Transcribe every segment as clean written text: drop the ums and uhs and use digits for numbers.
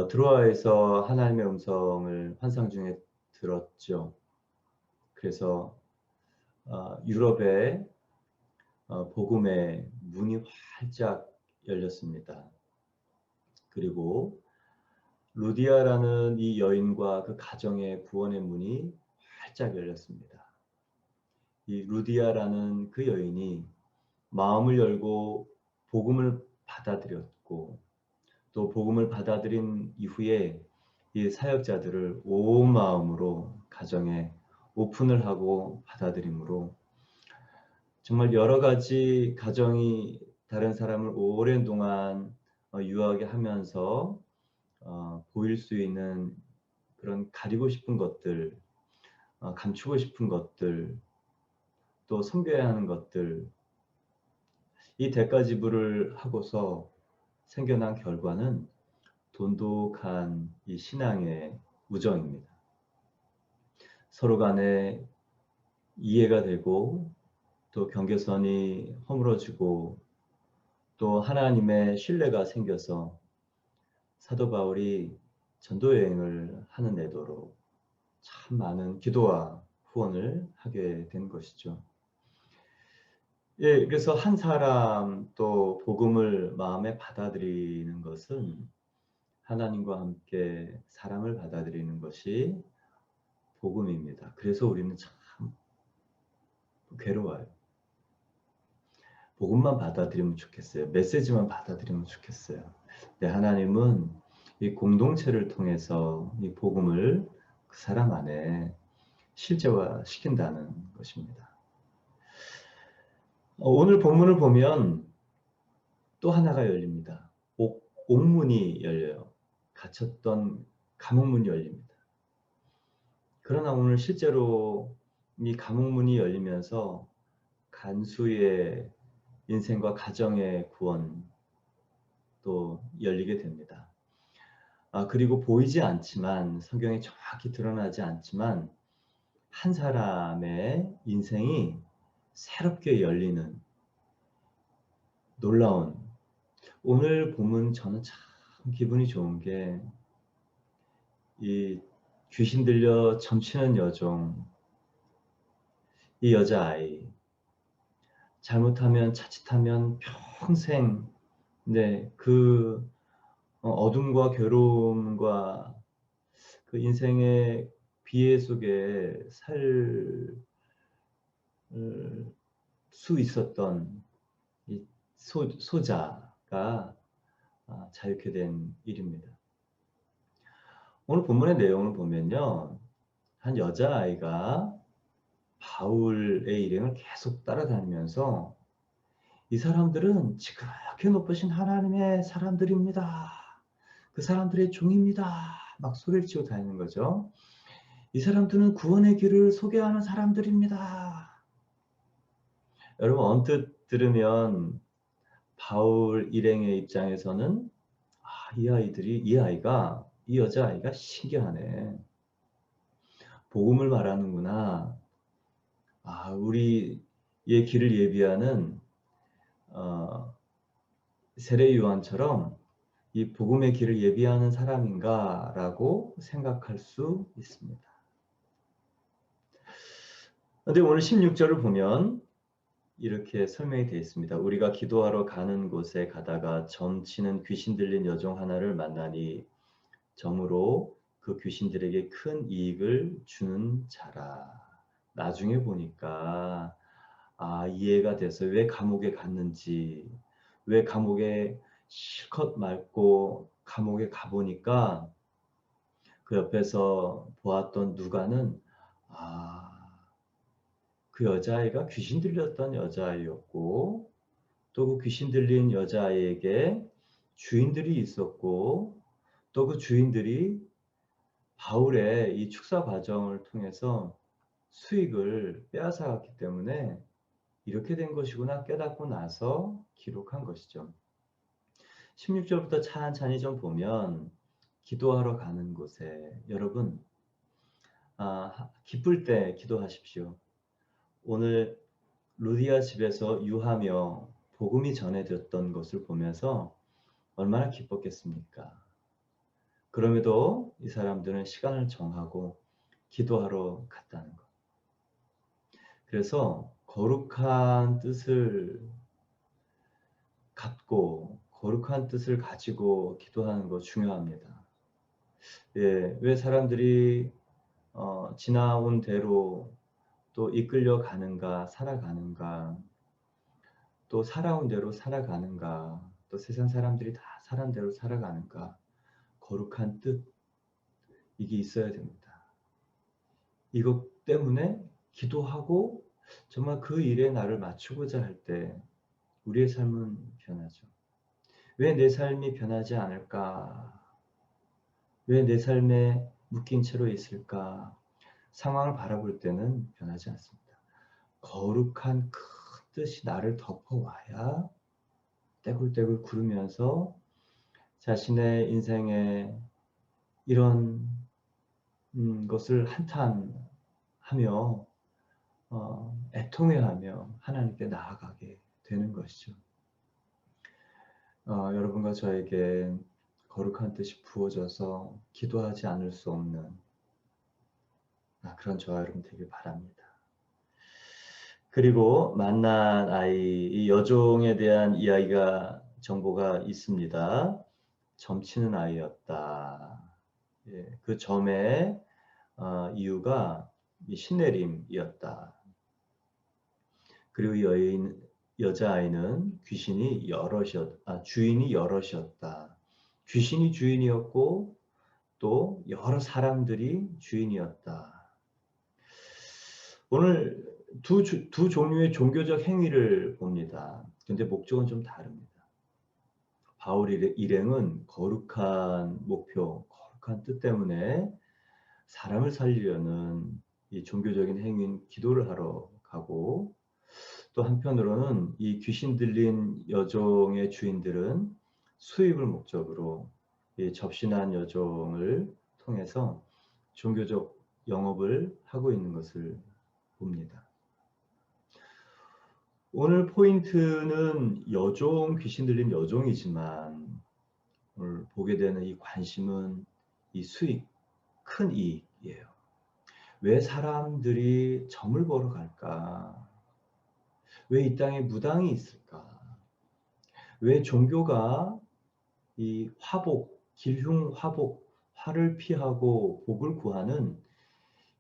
드로아에서 하나님의 음성을 환상 중에 들었죠. 그래서 유럽의 복음의 문이 활짝 열렸습니다. 그리고 루디아라는 이 여인과 그 가정의 구원의 문이 활짝 열렸습니다. 이 루디아라는 그 여인이 마음을 열고 복음을 받아들였고, 또 복음을 받아들인 이후에 이 사역자들을 온 마음으로 가정에 오픈을 하고 받아들이므로 정말 여러 가지 가정이 다른 사람을 오랜 동안 유하게 하면서 보일 수 있는 그런 가리고 싶은 것들, 감추고 싶은 것들, 또 섬겨야 하는 것들, 이 대가지불을 하고서 생겨난 결과는 돈독한 이 신앙의 우정입니다. 서로 간에 이해가 되고 또 경계선이 허물어지고 또 하나님의 신뢰가 생겨서 사도 바울이 전도 여행을 하는 데도록 참 많은 기도와 후원을 하게 된 것이죠. 예, 그래서 한 사람 또 복음을 마음에 받아들이는 것은 하나님과 함께 사랑을 받아들이는 것이 복음입니다. 그래서 우리는 참 괴로워요. 복음만 받아들이면 좋겠어요. 메시지만 받아들이면 좋겠어요. 근데 하나님은 이 공동체를 통해서 이 복음을 그 사람 안에 실제화시킨다는 것입니다. 오늘 본문을 보면 또 하나가 열립니다. 옥문이 열려요. 갇혔던 감옥문이 열립니다. 그러나 오늘 실제로 이 감옥문이 열리면서 간수의 인생과 가정의 구원도 열리게 됩니다. 그리고 보이지 않지만, 성경에 정확히 드러나지 않지만 한 사람의 인생이 새롭게 열리는 놀라운, 오늘 보면 저는 참 기분이 좋은 게 이 귀신 들려 점치는 여종, 이 여자아이, 잘못하면 자칫하면 평생 그 어둠과 괴로움과 그 인생의 비애 속에 살 수 있었던 이 소자가 자유케 된 일입니다. 오늘 본문의 내용을 보면요, 한 여자아이가 바울의 일행을 계속 따라다니면서 이 사람들은 지극히 높으신 하나님의 사람들입니다. 그 사람들의 종입니다. 막 소리를 치고 다니는 거죠. 이 사람들은 구원의 길을 소개하는 사람들입니다. 여러분, 언뜻 들으면 바울 일행의 입장에서는 이 여자아이가 신기하네. 복음을 말하는구나. 우리의 길을 예비하는 세례 요한처럼 이 복음의 길을 예비하는 사람인가라고 생각할 수 있습니다. 그런데 오늘 16절을 보면 이렇게 설명이 되어 있습니다. 우리가 기도하러 가는 곳에 가다가 점치는 귀신 들린 여종 하나를 만나니 점으로 그 귀신들에게 큰 이익을 주는 자라. 나중에 보니까 이해가 돼서 왜 감옥에 갔는지, 왜 감옥에 실컷 맑고 감옥에 가보니까 그 옆에서 보았던 누가는 그 여자아이가 귀신 들렸던 여자아이였고, 또 그 귀신 들린 여자아이에게 주인들이 있었고, 또 그 주인들이 바울의 이 축사 과정을 통해서 수익을 빼앗아갔기 때문에 이렇게 된 것이구나 깨닫고 나서 기록한 것이죠. 16절부터 찬찬히 좀 보면 기도하러 가는 곳에, 여러분 기쁠 때 기도하십시오. 오늘 루디아 집에서 유하며 복음이 전해졌던 것을 보면서 얼마나 기뻤겠습니까? 그럼에도 이 사람들은 시간을 정하고 기도하러 갔다는 것. 그래서 거룩한 뜻을 갖고 거룩한 뜻을 가지고 기도하는 거 중요합니다. 예, 왜 사람들이 지나온 대로 또 이끌려 가는가, 살아가는가, 또 살아온 대로 살아가는가, 또 세상 사람들이 다 살아온 대로 살아가는가, 거룩한 뜻, 이게 있어야 됩니다. 이것 때문에 기도하고 정말 그 일에 나를 맞추고자 할 때 우리의 삶은 변하죠. 왜 내 삶이 변하지 않을까? 왜 내 삶에 묶인 채로 있을까? 상황을 바라볼 때는 변하지 않습니다. 거룩한 큰 뜻이 나를 덮어와야 떼굴떼굴 구르면서 자신의 인생에 이런 것을 한탄하며 애통해하며 하나님께 나아가게 되는 것이죠. 여러분과 저에게 거룩한 뜻이 부어져서 기도하지 않을 수 없는 그런 저와 여러분 되길 바랍니다. 그리고 만난 아이, 이 여종에 대한 이야기가 정보가 있습니다. 점치는 아이였다. 예, 그 점의 이유가 이 신내림이었다. 그리고 여자아이는 주인이 여럿이었다. 귀신이 주인이었고 또 여러 사람들이 주인이었다. 오늘 두 종류의 종교적 행위를 봅니다. 근데 목적은 좀 다릅니다. 바울 일행은 거룩한 목표, 거룩한 뜻 때문에 사람을 살리려는 이 종교적인 행위인 기도를 하러 가고, 또 한편으로는 이 귀신 들린 여종의 주인들은 수입을 목적으로 이 접신한 여종을 통해서 종교적 영업을 하고 있는 것을 봅니다. 오늘 포인트는 귀신 들린 여종이지만 오늘 보게 되는 이 관심은 이 수익, 큰 이익이에요. 왜 사람들이 점을 보러 갈까? 왜 이 땅에 무당이 있을까? 왜 종교가 이 길흉 화복, 화를 피하고 복을 구하는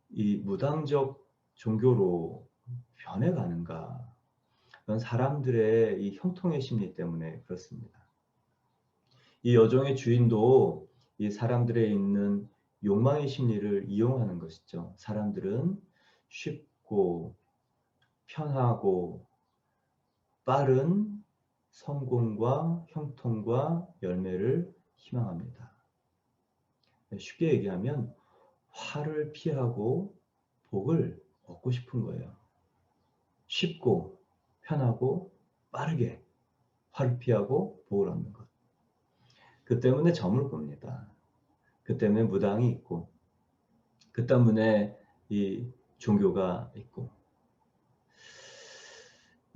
이 무당적 종교로 변해가는가? 그런 사람들의 이 형통의 심리 때문에 그렇습니다. 이 여종의 주인도 이 사람들의 있는 욕망의 심리를 이용하는 것이죠. 사람들은 쉽고 편하고 빠른 성공과 형통과 열매를 희망합니다. 쉽게 얘기하면 화를 피하고 복을 얻고 싶은 거예요. 쉽고 편하고 빠르게 화를 피하고 복을 얻는 것. 그 때문에 점을 봅니다. 그 때문에 무당이 있고, 그 때문에 이 종교가 있고.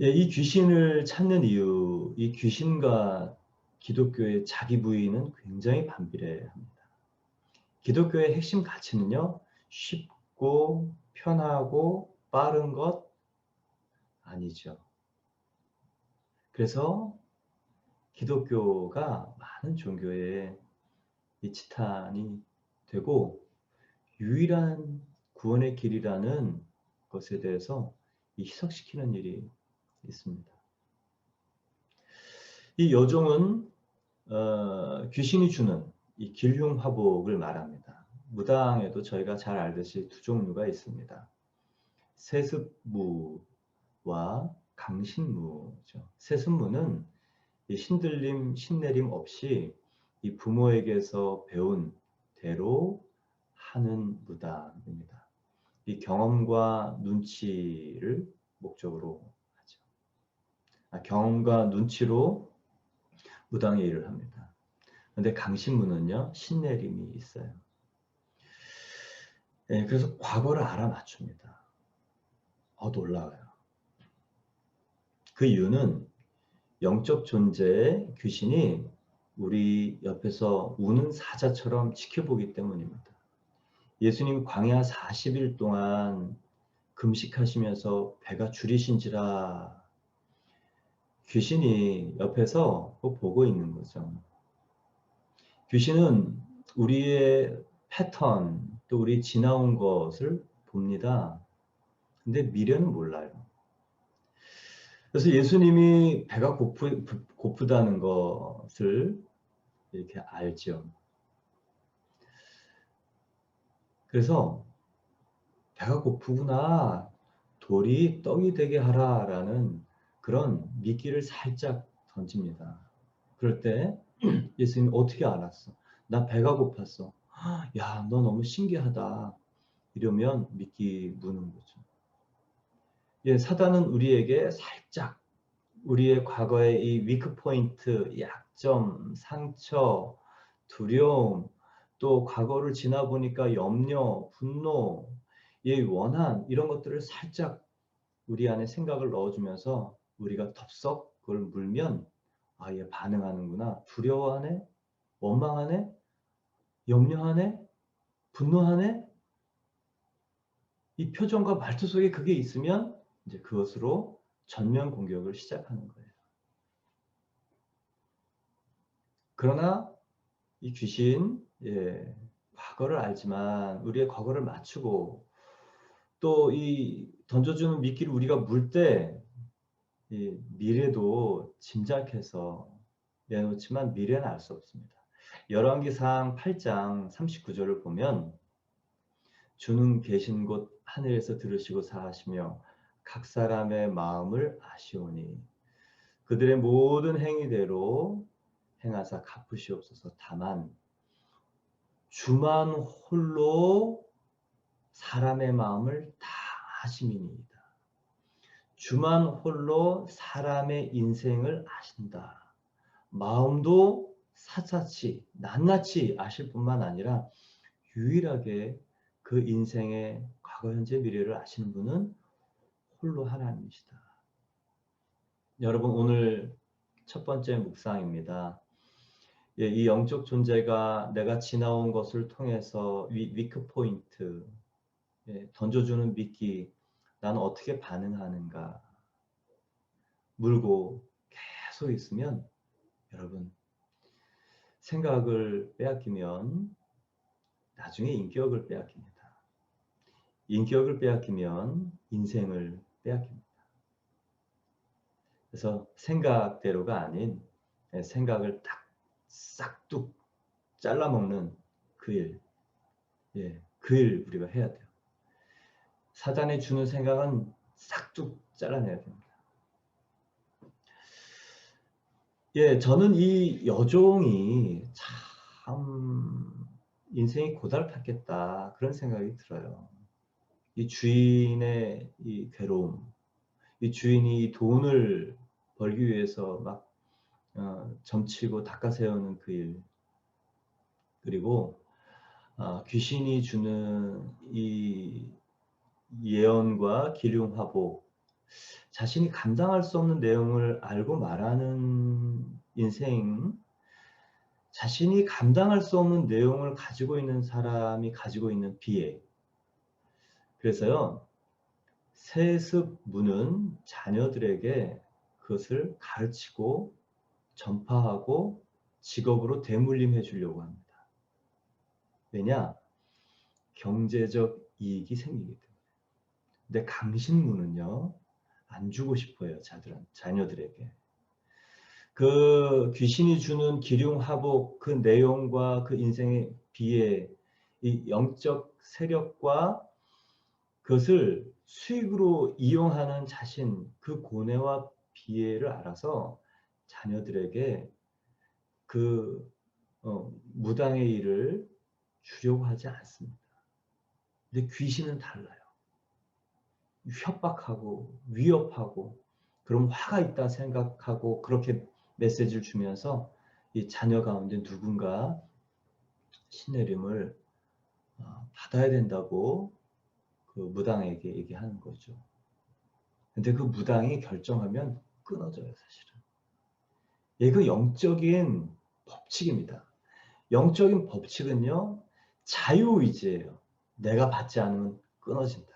예, 이 귀신을 찾는 이유, 이 귀신과 기독교의 자기 부인은 굉장히 반비례합니다. 기독교의 핵심 가치는요, 쉽고 편하고 빠른 것 아니죠. 그래서 기독교가 많은 종교의 이 치탄이 되고 유일한 구원의 길이라는 것에 대해서 희석시키는 일이 있습니다. 이 여종은 귀신이 주는 이 길흉화복을 말합니다. 무당에도 저희가 잘 알듯이 두 종류가 있습니다. 세습무와 강신무죠. 세습무는 이 신들림, 신내림 없이 이 부모에게서 배운 대로 하는 무당입니다. 이 경험과 눈치를 목적으로 하죠. 경험과 눈치로 무당의 일을 합니다. 그런데 강신무는요, 신내림이 있어요. 예, 그래서 과거를 알아맞춥니다. 놀라워요. 그 이유는 영적 존재의 귀신이 우리 옆에서 우는 사자처럼 지켜보기 때문입니다. 예수님 광야 40일 동안 금식하시면서 배가 줄이신지라 귀신이 옆에서 보고 있는 거죠. 귀신은 우리의 패턴, 또 우리 지나온 것을 봅니다. 근데 미래는 몰라요. 그래서 예수님이 배가 고프다는 것을 이렇게 알죠. 그래서 배가 고프구나, 돌이 떡이 되게 하라라는 그런 미끼를 살짝 던집니다. 그럴 때 예수님이 어떻게 알았어? 나 배가 고팠어. 야, 너 너무 신기하다. 이러면 미끼 무는 거죠. 예, 사단은 우리에게 살짝 우리의 과거의 이 위크 포인트, 약점, 상처, 두려움, 또 과거를 지나보니까 염려, 분노, 예, 원한 이런 것들을 살짝 우리 안에 생각을 넣어주면서 우리가 덥석 그걸 물면 아, 얘 반응하는구나. 두려워하네? 원망하네? 염려하네? 분노하네? 이 표정과 말투 속에 그게 있으면 이제 그것으로 전면 공격을 시작하는 거예요. 그러나 이 귀신, 예, 과거를 알지만 우리의 과거를 맞추고 또 이 던져주는 미끼를 우리가 물 때 이 미래도 짐작해서 내놓지만 미래는 알 수 없습니다. 열왕기상 8장 39절을 보면 주는 계신 곳 하늘에서 들으시고 사하시며 각 사람의 마음을 아시오니 그들의 모든 행위대로 행하사 갚으시옵소서. 다만 주만 홀로 사람의 마음을 다 아심이니이다. 주만 홀로 사람의 인생을 아신다. 마음도 사사치, 낱낱이 아실 뿐만 아니라 유일하게 그 인생의 과거, 현재, 미래를 아시는 분은 홀로 하나님이시다. 여러분, 오늘 첫 번째 묵상입니다. 예, 이 영적 존재가 내가 지나온 것을 통해서 위크 포인트, 예, 던져주는 미끼, 나는 어떻게 반응하는가 물고 계속 있으면 여러분 생각을 빼앗기면 나중에 인격을 빼앗깁니다. 인격을 빼앗기면 인생을 빼앗깁니다. 그래서 생각대로가 아닌 생각을 딱 싹둑 잘라먹는 그 일, 예, 그 일 우리가 해야 돼요. 사단이 주는 생각은 싹둑 잘라내야 됩니다. 예, 저는 이 여종이 참 인생이 고달팠겠다 그런 생각이 들어요. 이 주인의 이 괴로움, 이 주인이 돈을 벌기 위해서 막 점치고 닦아세우는 그 일, 그리고 귀신이 주는 이 예언과 기륭화복, 자신이 감당할 수 없는 내용을 알고 말하는 인생, 자신이 감당할 수 없는 내용을 가지고 있는 사람이 가지고 있는 비애. 그래서요, 세습 무는 자녀들에게 그것을 가르치고 전파하고 직업으로 대물림해 주려고 합니다. 왜냐? 경제적 이익이 생기기 때문에. 근데 강신무는요, 안 주고 싶어요, 자녀들에게. 그 귀신이 주는 기륭하복, 그 내용과 그 인생의 비애, 이 영적 세력과 그것을 수익으로 이용하는 자신, 그 고뇌와 비애를 알아서 자녀들에게 그 무당의 일을 주려고 하지 않습니다. 근데 귀신은 달라요. 협박하고 위협하고 그럼 화가 있다 생각하고 그렇게 메시지를 주면서 이 자녀 가운데 누군가 신내림을 받아야 된다고 그 무당에게 얘기하는 거죠. 근데 그 무당이 결정하면 끊어져요, 사실은. 예, 그 영적인 법칙입니다. 영적인 법칙은요, 자유의지예요. 내가 받지 않으면 끊어진다.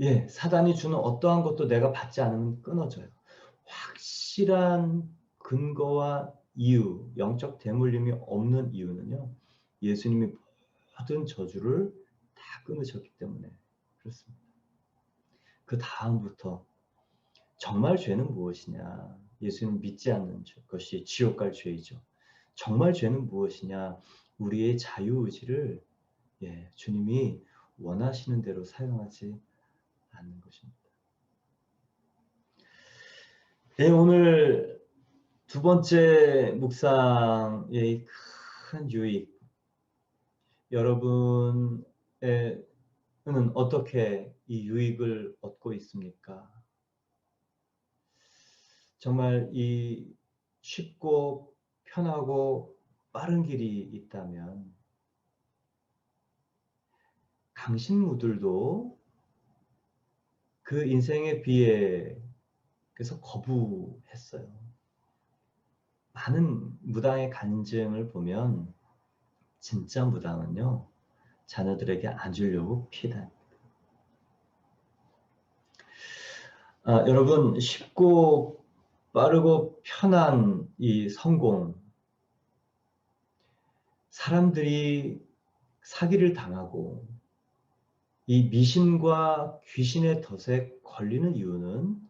예, 사단이 주는 어떠한 것도 내가 받지 않으면 끊어져요. 확실한 근거와 이유, 영적 대물림이 없는 이유는요, 예수님이 모든 저주를 다 끊으셨기 때문에 그렇습니다. 그 다음부터 정말 죄는 무엇이냐? 예수님 믿지 않는 것이 지옥 갈 죄이죠. 정말 죄는 무엇이냐? 우리의 자유의지를 주님이 원하시는 대로 사용하지 않는 것입니다. 오늘 두 번째 묵상의 큰 유익, 여러분은 어떻게 이 유익을 얻고 있습니까? 정말 이 쉽고 편하고 빠른 길이 있다면 강신무들도 그 인생의 비에 그래서 거부했어요. 많은 무당의 간증을 보면 진짜 무당은요, 자녀들에게 안 주려고 피해다닙니다. 여러분, 쉽고 빠르고 편한 이 성공, 사람들이 사기를 당하고 이 미신과 귀신의 덫에 걸리는 이유는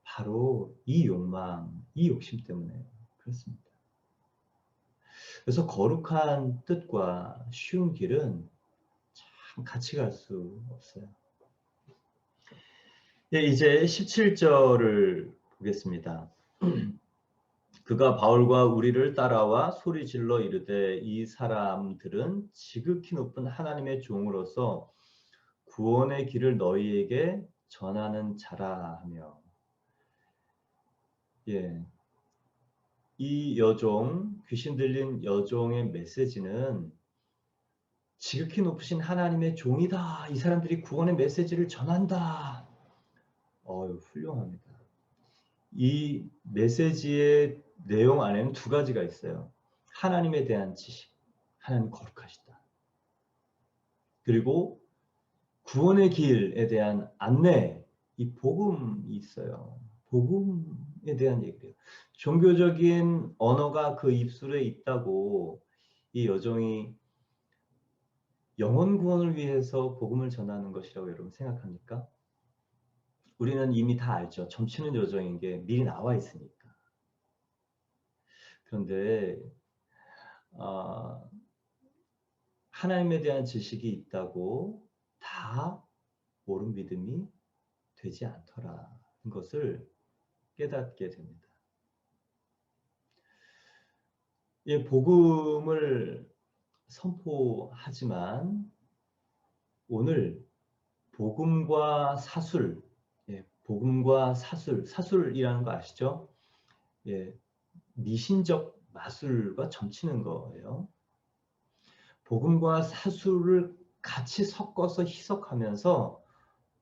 바로 이 욕망, 이 욕심 때문에 그렇습니다. 그래서 거룩한 뜻과 쉬운 길은 참 같이 갈 수 없어요. 이제 17절을 보겠습니다. 그가 바울과 우리를 따라와 소리질러 이르되 이 사람들은 지극히 높은 하나님의 종으로서 구원의 길을 너희에게 전하는 자라 하며, 이 여종, 귀신 들린 여종의 메시지는 지극히 높으신 하나님의 종이다. 이 사람들이 구원의 메시지를 전한다. 훌륭합니다. 이 메시지의 내용 안에는 두 가지가 있어요. 하나님에 대한 지식, 하나님 거룩하시다. 그리고 구원의 길에 대한 안내, 이 복음이 있어요. 복음에 대한 얘기예요. 종교적인 언어가 그 입술에 있다고 이 여종이 영혼 구원을 위해서 복음을 전하는 것이라고 여러분 생각합니까? 우리는 이미 다 알죠. 점치는 여종인 게 미리 나와 있으니까. 그런데 하나님에 대한 지식이 있다고 다 옳은 믿음이 되지 않더라는 것을 깨닫게 됩니다. 복음을 선포하지만 오늘 복음과 사술, 복음과 사술이라는 거 아시죠? 미신적 마술과 점치는 거예요. 복음과 사술을 같이 섞어서 희석하면서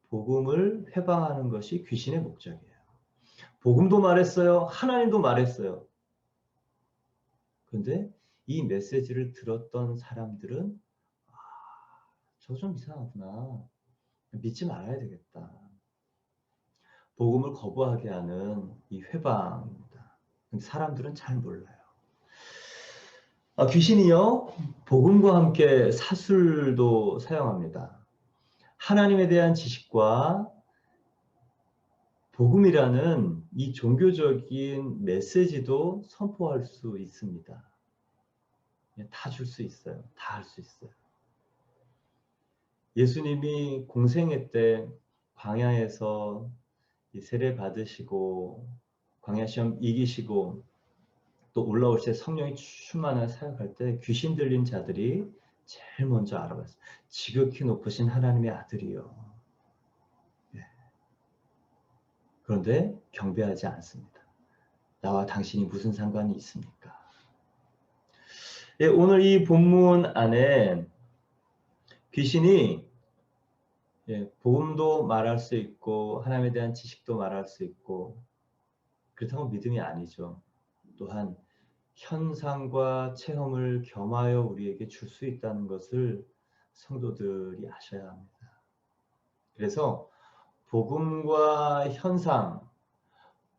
복음을 회방하는 것이 귀신의 목적이에요. 복음도 말했어요. 하나님도 말했어요. 그런데 이 메시지를 들었던 사람들은 저 좀 이상하구나. 믿지 말아야 되겠다. 복음을 거부하게 하는 이 회방입니다. 사람들은 잘 몰라요. 귀신이요, 복음과 함께 사술도 사용합니다. 하나님에 대한 지식과 복음이라는 이 종교적인 메시지도 선포할 수 있습니다. 다 줄 수 있어요. 다 할 수 있어요. 예수님이 공생애 때 광야에서 세례 받으시고 광야 시험 이기시고 또 올라올 때 성령이 충만한 사역할 때 귀신 들린 자들이 제일 먼저 알아봤어요. 지극히 높으신 하나님의 아들이요. 그런데 경배하지 않습니다. 나와 당신이 무슨 상관이 있습니까? 오늘 이 본문 안에 귀신이 복음도 말할 수 있고 하나님에 대한 지식도 말할 수 있고, 그렇다고 믿음이 아니죠. 또한 현상과 체험을 겸하여 우리에게 줄 수 있다는 것을 성도들이 아셔야 합니다. 그래서 복음과 현상,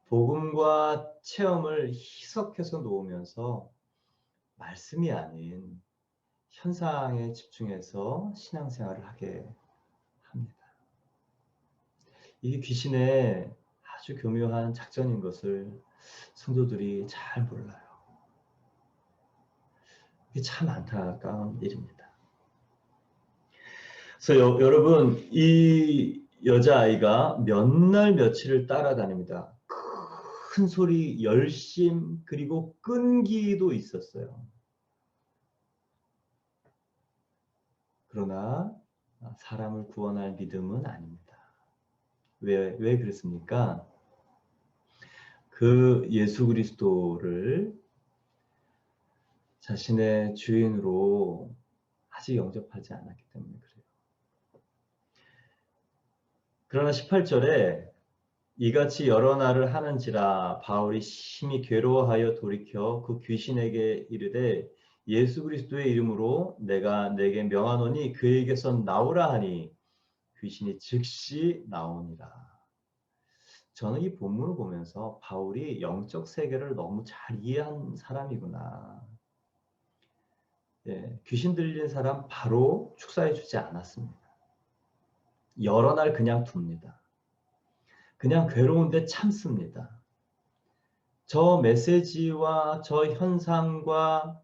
복음과 체험을 희석해서 놓으면서 말씀이 아닌 현상에 집중해서 신앙생활을 하게 합니다. 이게 귀신의 아주 교묘한 작전인 것을 성도들이 잘 몰라요. 이게 참 안타까운 일입니다. 그래서 여러분, 이 여자아이가 몇 날 며칠을 따라다닙니다. 큰 소리, 열심, 그리고 끈기도 있었어요. 그러나 사람을 구원할 믿음은 아닙니다. 왜 그랬습니까? 그 예수 그리스도를 자신의 주인으로 아직 영접하지 않았기 때문에 그래요. 그러나 18절에 이같이 여러 날을 하는지라 바울이 심히 괴로워하여 돌이켜 그 귀신에게 이르되 예수 그리스도의 이름으로 내가 내게 명하노니 그에게서 나오라 하니 귀신이 즉시 나오니라. 저는 이 본문을 보면서 바울이 영적 세계를 너무 잘 이해한 사람이구나. 예, 귀신 들린 사람 바로 축사해 주지 않았습니다. 여러 날 그냥 둡니다. 그냥 괴로운데 참습니다. 저 메시지와 저 현상과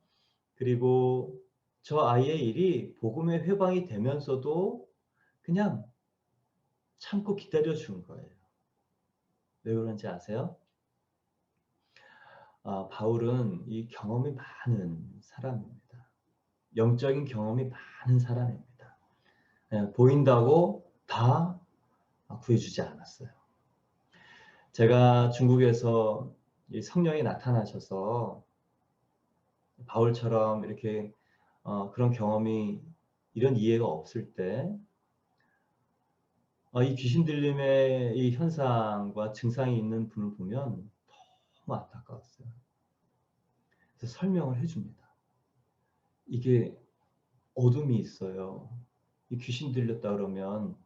그리고 저 아이의 일이 복음의 회방이 되면서도 그냥 참고 기다려 준 거예요. 왜 그런지 아세요? 바울은 이 경험이 많은 사람입니다. 영적인 경험이 많은 사람입니다. 보인다고 다 구해주지 않았어요. 제가 중국에서 성령이 나타나셔서 바울처럼 이렇게 그런 경험이 이런 이해가 없을 때 이 귀신 들림의 이 현상과 증상이 있는 분을 보면 너무 안타까웠어요. 그래서 설명을 해줍니다. 이게 어둠이 있어요. 이 귀신 들렸다 그러면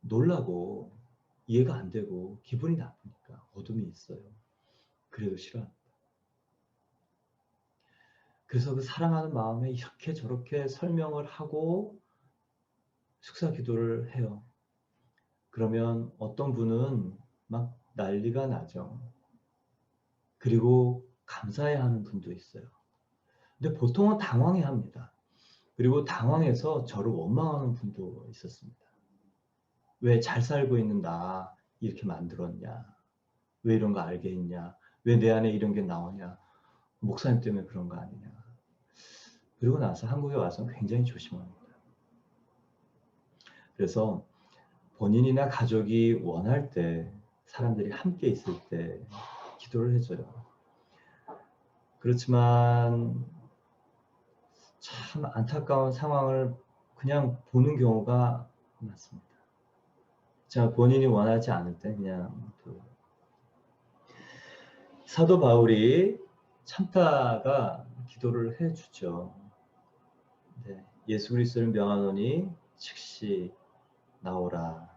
놀라고 이해가 안 되고 기분이 나쁘니까 어둠이 있어요. 그래도 싫어합니다. 그래서 그 사랑하는 마음에 이렇게 저렇게 설명을 하고 축사 기도를 해요. 그러면 어떤 분은 막 난리가 나죠. 그리고 감사해야 하는 분도 있어요. 근데 보통은 당황해 합니다. 그리고 당황해서 저를 원망하는 분도 있었습니다. 왜 잘 살고 있는 나 이렇게 만들었냐? 왜 이런 거 알게 했냐? 왜 내 안에 이런 게 나오냐? 목사님 때문에 그런 거 아니냐? 그리고 나서 한국에 와서 굉장히 조심합니다. 그래서 본인이나 가족이 원할 때, 사람들이 함께 있을 때 기도를 해줘요. 그렇지만 참 안타까운 상황을 그냥 보는 경우가 많습니다. 제가 본인이 원하지 않을 때 그냥 사도 바울이 참다가 기도를 해주죠. 네, 예수 그리스도를 명하노니 즉시 나오라.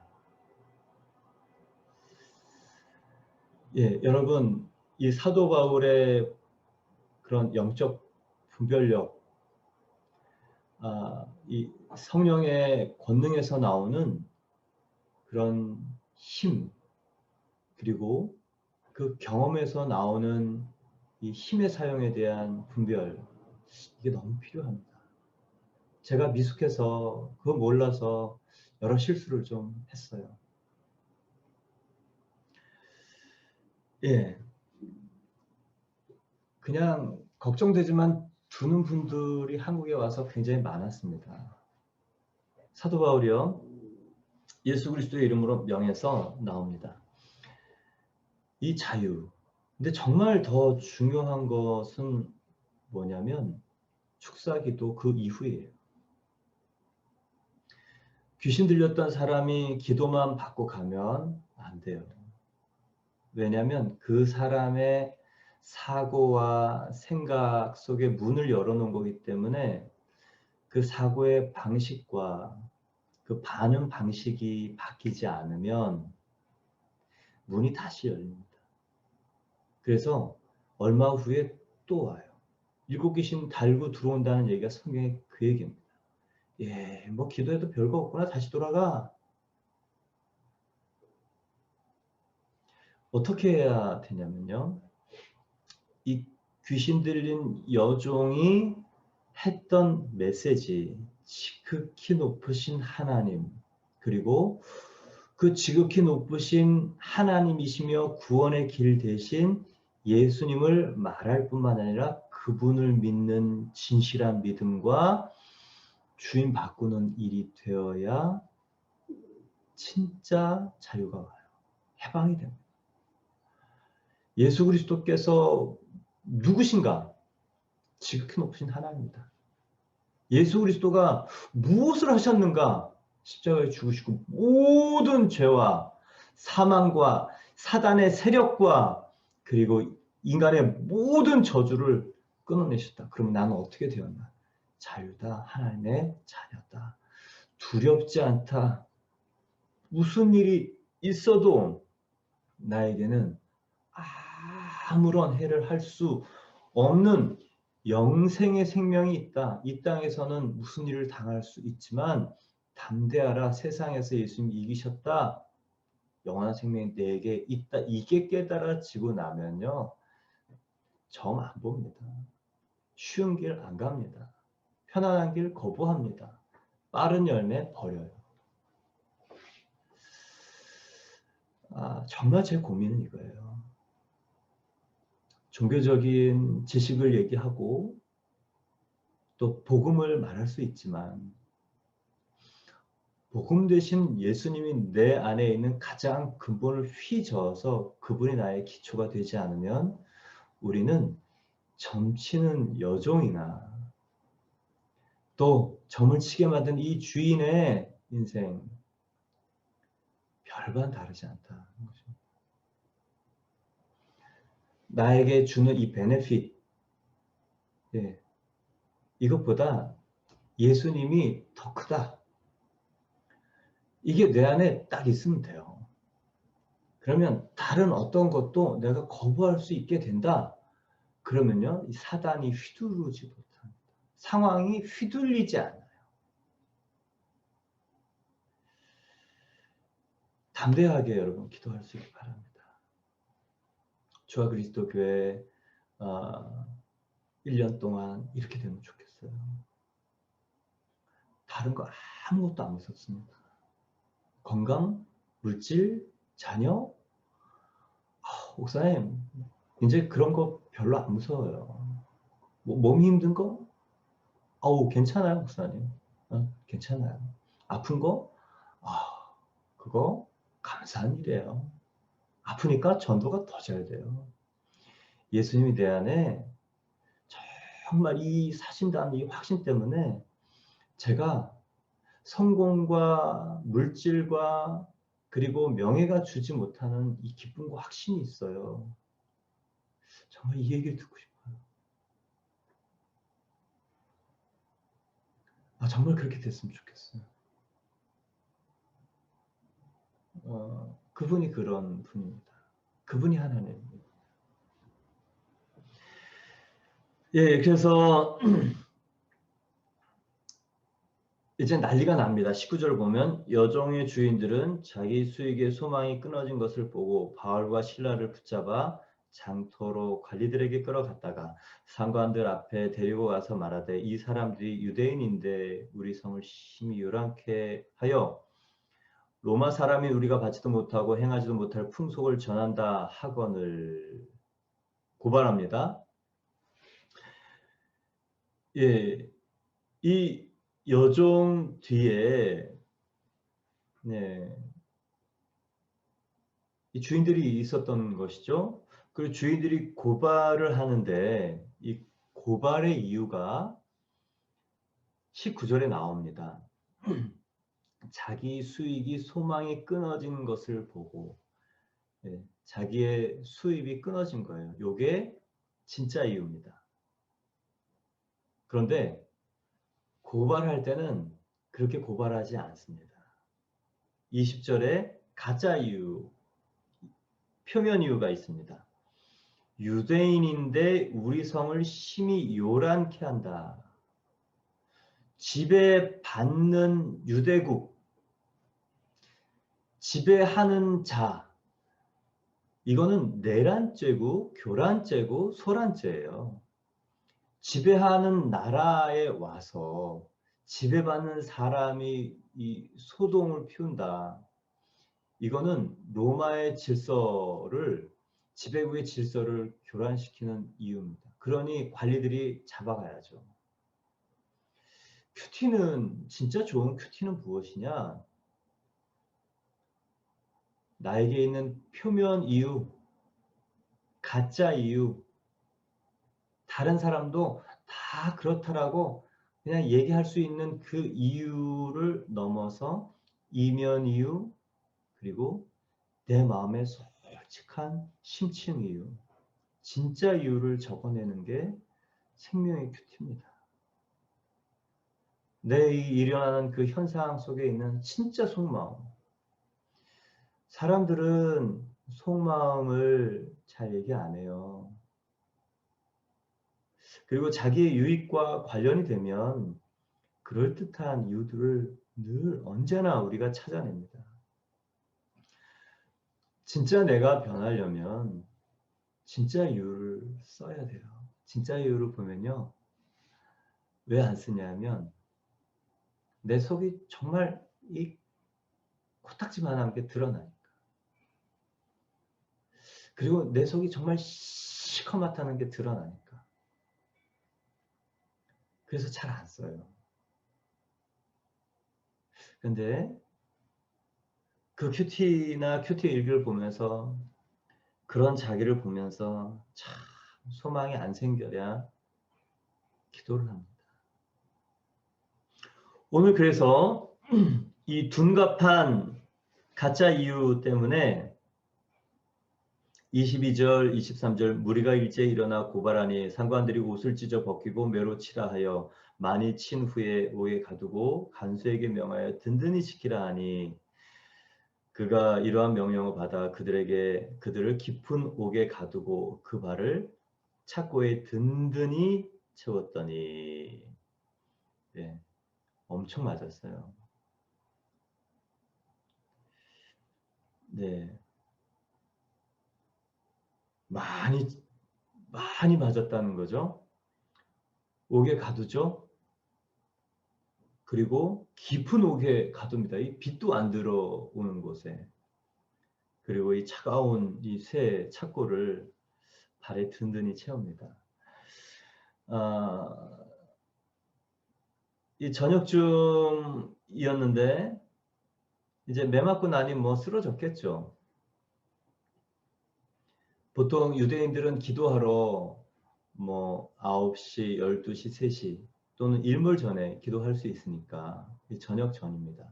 예, 여러분 이 사도 바울의 그런 영적 분별력, 이 성령의 권능에서 나오는 그런 힘, 그리고 그 경험에서 나오는 이 힘의 사용에 대한 분별, 이게 너무 필요합니다. 제가 미숙해서 그거 몰라서 여러 실수를 좀 했어요. 예, 그냥 걱정되지만 두는 분들이 한국에 와서 굉장히 많았습니다. 사도 바울이요, 예수 그리스도의 이름으로 명해서 나옵니다. 이 자유. 근데 정말 더 중요한 것은 뭐냐면 축사기도 그 이후이에요. 귀신 들렸던 사람이 기도만 받고 가면 안 돼요. 왜냐하면 그 사람의 사고와 생각 속에 문을 열어놓은 거기 때문에 그 사고의 방식과 그 반응 방식이 바뀌지 않으면 문이 다시 열립니다. 그래서 얼마 후에 또 와요. 일곱 귀신 달고 들어온다는 얘기가 성경의 그 얘기입니다. 예, 뭐 기도해도 별거 없구나. 다시 돌아가. 어떻게 해야 되냐면요. 이 귀신 들린 여종이 했던 메시지, 지극히 높으신 하나님, 그리고 그 지극히 높으신 하나님이시며 구원의 길 대신 예수님을 말할 뿐만 아니라 그분을 믿는 진실한 믿음과 주인 바꾸는 일이 되어야 진짜 자유가 와요. 해방이 됩니다. 예수 그리스도께서 누구신가? 지극히 높으신 하나님입니다. 예수 그리스도가 무엇을 하셨는가? 십자가에 죽으시고 모든 죄와 사망과 사단의 세력과 그리고 인간의 모든 저주를 끊어내셨다. 그러면 나는 어떻게 되었나? 자유다. 하나님의 자녀다. 두렵지 않다. 무슨 일이 있어도 나에게는 아무런 해를 할 수 없는 영생의 생명이 있다. 이 땅에서는 무슨 일을 당할 수 있지만 담대하라. 세상에서 예수님이 이기셨다. 영원한 생명이 내게 있다. 이게 깨달아지고 나면요. 정 안 봅니다. 쉬운 길 안 갑니다. 편안한 길 거부합니다. 빠른 열매 버려요. 정말 제 고민은 이거예요. 종교적인 지식을 얘기하고 또 복음을 말할 수 있지만 복음 대신 예수님이 내 안에 있는 가장 근본을 휘저어서 그분이 나의 기초가 되지 않으면 우리는 점치는 여종이나 또 점을 치게 만든 이 주인의 인생 별반 다르지 않다. 나에게 주는 이 베네핏, 예, 이것보다 예수님이 더 크다. 이게 내 안에 딱 있으면 돼요. 그러면 다른 어떤 것도 내가 거부할 수 있게 된다. 그러면요, 이 사단이 휘두르지 못합니다. 상황이 휘둘리지 않아요. 담대하게 여러분 기도할 수 있기 바랍니다. 주와 그리스도 교회 1년 동안 이렇게 되면 좋겠어요. 다른 거 아무것도 안 무섭습니다. 건강, 물질, 자녀, 목사님 이제 그런 거 별로 안 무서워요. 뭐 몸이 힘든 거? 괜찮아요, 목사님. 괜찮아요. 아픈 거? 그거 감사한 일이에요. 아프니까 전도가 더 잘 돼요. 예수님이 내 안에 정말 이 사신다는 이 확신 때문에 제가 성공과 물질과 그리고 명예가 주지 못하는 이 기쁨과 확신이 있어요. 정말 이 얘기를 듣고 싶어요. 정말 그렇게 됐으면 좋겠어요. 그분이 그런 분입니다. 그분이 하나님입니다. 예, 그래서 이제 난리가 납니다. 19절 보면 여종의 주인들은 자기 수익의 소망이 끊어진 것을 보고 바울과 실라를 붙잡아 장터로 관리들에게 끌어갔다가 상관들 앞에 데리고 가서 말하되 이 사람들이 유대인인데 우리 성을 심히 요란케 하여 로마 사람인 우리가 받지도 못하고 행하지도 못할 풍속을 전한다 하거늘 고발합니다. 예, 이 여종 뒤에 네, 이 주인들이 있었던 것이죠. 그리고 주인들이 고발을 하는데 이 고발의 이유가 19절에 나옵니다. 자기 수익이 소망이 끊어진 것을 보고 자기의 수입이 끊어진 거예요. 요게 진짜 이유입니다. 그런데 고발할 때는 그렇게 고발하지 않습니다. 20절에 가짜 이유, 표면 이유가 있습니다. 유대인인데 우리 성을 심히 요란케 한다. 지배받는 유대국, 지배하는 자, 이거는 내란죄고 교란죄고 소란죄예요. 지배하는 나라에 와서 지배받는 사람이 이 소동을 피운다. 이거는 로마의 질서를, 지배국의 질서를 교란시키는 이유입니다. 그러니 관리들이 잡아가야죠. 큐티는, 진짜 좋은 큐티는 무엇이냐? 나에게 있는 표면 이유, 가짜 이유, 다른 사람도 다 그렇다라고 그냥 얘기할 수 있는 그 이유를 넘어서 이면 이유, 그리고 내 마음의 솔직한 심층 이유, 진짜 이유를 적어내는 게 생명의 큐티입니다. 내 일어나는 그 현상 속에 있는 진짜 속마음. 사람들은 속마음을 잘 얘기 안 해요. 그리고 자기의 유익과 관련이 되면 그럴듯한 이유들을 늘 언제나 우리가 찾아냅니다. 진짜 내가 변하려면 진짜 이유를 써야 돼요. 진짜 이유를 보면요. 왜 안 쓰냐면 내 속이 정말 이 코딱지만한 게 드러나니까. 그리고 내 속이 정말 시커멓다는 게 드러나니까. 그래서 잘 안 써요. 근데 그 큐티나 큐티 일기를 보면서 그런 자기를 보면서 참 소망이 안 생겨야 기도를 합니다. 오늘 그래서 이 둔갑한 가짜 이유 때문에 22절, 23절 무리가 일제히 일어나 고발하니 상관들이 옷을 찢어 벗기고 매로 치라 하여 많이 친 후에 옥에 가두고 간수에게 명하여 든든히 지키라 하니 그가 이러한 명령을 받아 그들을 깊은 옥에 가두고 그 발을 착고에 든든히 채웠더니 네, 엄청 맞았어요. 네, 많이 많이 맞았다는 거죠. 옥에 가두죠. 그리고 깊은 옥에 가둡니다. 이 빛도 안 들어오는 곳에. 그리고 이 차가운 이 쇠 착고를 발에 든든히 채웁니다. 아, 이 저녁쯤이었는데 이제 매 맞고 나니 뭐 쓰러졌겠죠. 보통 유대인들은 기도하러 뭐 9시, 12시, 3시 또는 일몰 전에 기도할 수 있으니까 저녁 전입니다.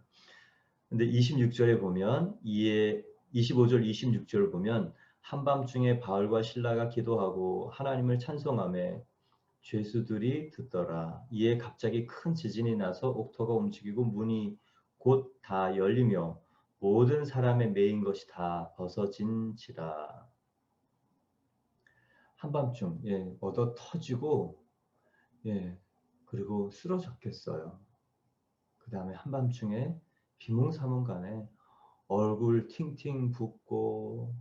근데 26절에 보면 25절 26절을 보면 한밤중에 바울과 실라가 기도하고 하나님을 찬송하며 죄수들이 듣더라. 이에 갑자기 큰 지진이 나서 옥토가 움직이고 문이 곧 다 열리며 모든 사람의 매인 것이 다 벗어진지라. 한밤중 얻어 터지고 그리고 쓰러졌겠어요. 그 다음에 한밤중에 비몽사몽간에 얼굴 팅팅 붓고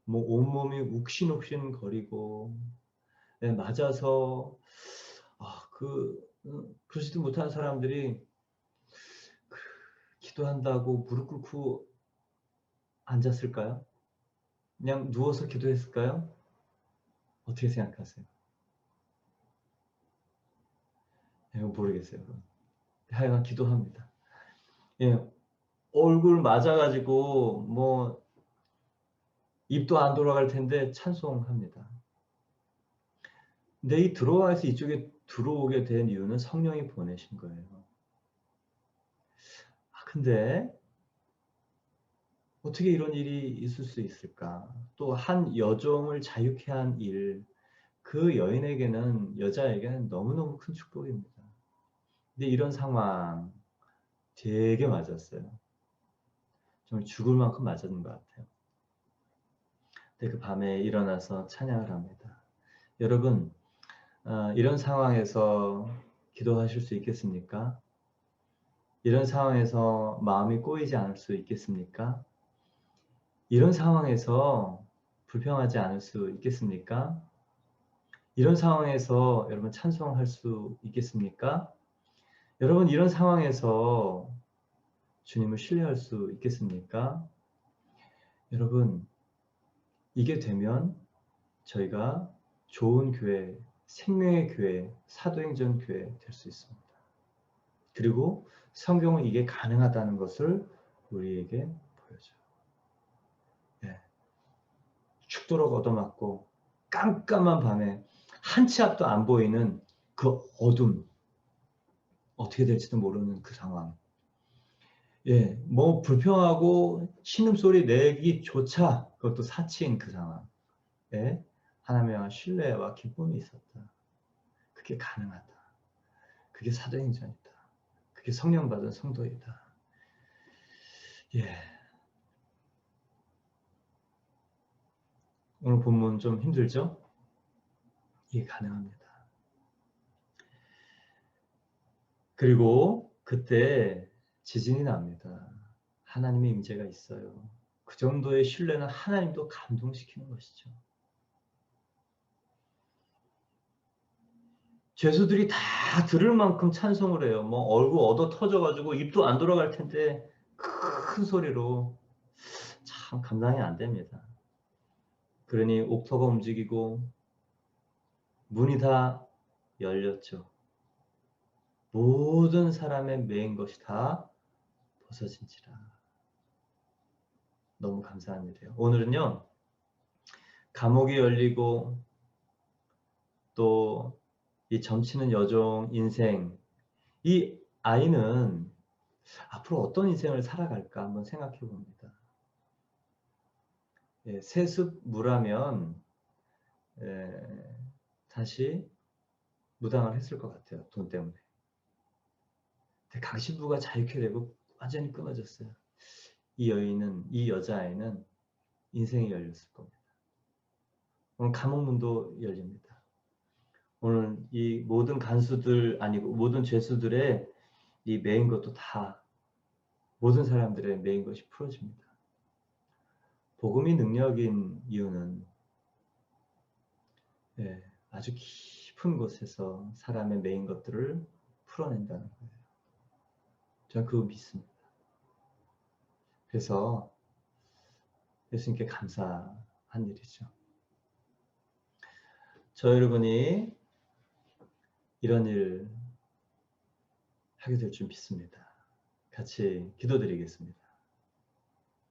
뭐 온몸이 욱신욱신 거리고 맞아서 그러지도 못한 사람들이 기도한다고 무릎 꿇고 앉았을까요? 그냥 누워서 기도했을까요? 어떻게 생각하세요? 모르겠어요. 하여간 기도합니다. 예, 얼굴 맞아가지고 뭐 입도 안 돌아갈 텐데 찬송합니다. 근데 이 들어와서 이쪽에 들어오게 된 이유는 성령이 보내신 거예요. 근데 어떻게 이런 일이 있을 수 있을까? 또 한 여종을 자유케 한 일, 그 여인에게는, 여자에게는 너무너무 큰 축복입니다. 근데 이런 상황 되게 맞았어요. 정말 죽을 만큼 맞았는 것 같아요. 근데 그 밤에 일어나서 찬양을 합니다. 여러분, 이런 상황에서 기도하실 수 있겠습니까? 이런 상황에서 마음이 꼬이지 않을 수 있겠습니까? 이런 상황에서 불평하지 않을 수 있겠습니까? 이런 상황에서 여러분 찬송할 수 있겠습니까? 여러분, 이런 상황에서 주님을 신뢰할 수 있겠습니까? 여러분, 이게 되면 저희가 좋은 교회, 생명의 교회, 사도행전 교회 될 수 있습니다. 그리고 성경은 이게 가능하다는 것을 우리에게 보여줘요. 네. 죽도록 얻어맞고 깜깜한 밤에 한 치 앞도 안 보이는 그 어둠, 어떻게 될지도 모르는 그 상황. 예, 뭐 불평하고 신음소리 내기조차 그것도 사치인 그 상황. 예, 하나님에 대한 신뢰와 기쁨이 있었다. 그게 가능하다. 그게 사도행전이다. 그게 성령 받은 성도이다. 예. 오늘 본문 좀 힘들죠? 이게 가능합니다. 그리고 그때 지진이 납니다. 하나님의 임재가 있어요. 그 정도의 신뢰는 하나님도 감동시키는 것이죠. 죄수들이 다 들을 만큼 찬송을 해요. 뭐 얼굴 얻어 터져가지고 입도 안 돌아갈 텐데 큰 소리로 참 감당이 안 됩니다. 그러니 옥토가 움직이고 문이 다 열렸죠. 모든 사람의 매인 것이 다 벗어진지라. 너무 감사한 일이에요. 오늘은요, 감옥이 열리고 또 이 점치는 여종 인생, 이 아이는 앞으로 어떤 인생을 살아갈까 한번 생각해 봅니다. 예, 세습 무라면 다시 무당을 했을 것 같아요. 돈 때문에. 근데 강신부가 자유케 되고 완전히 끊어졌어요. 이 여자아이는 인생이 열렸을 겁니다. 오늘 감옥문도 열립니다. 오늘 이 모든 간수들 아니고 모든 죄수들의 이 매인 것도 다 모든 사람들의 매인 것이 풀어집니다. 복음이 능력인 이유는 아주 깊은 곳에서 사람의 매인 것들을 풀어낸다는 거예요. 저는 그거 믿습니다. 그래서 예수님께 감사한 일이죠. 저 여러분이 이런 일 하게 될 줄 믿습니다. 같이 기도드리겠습니다.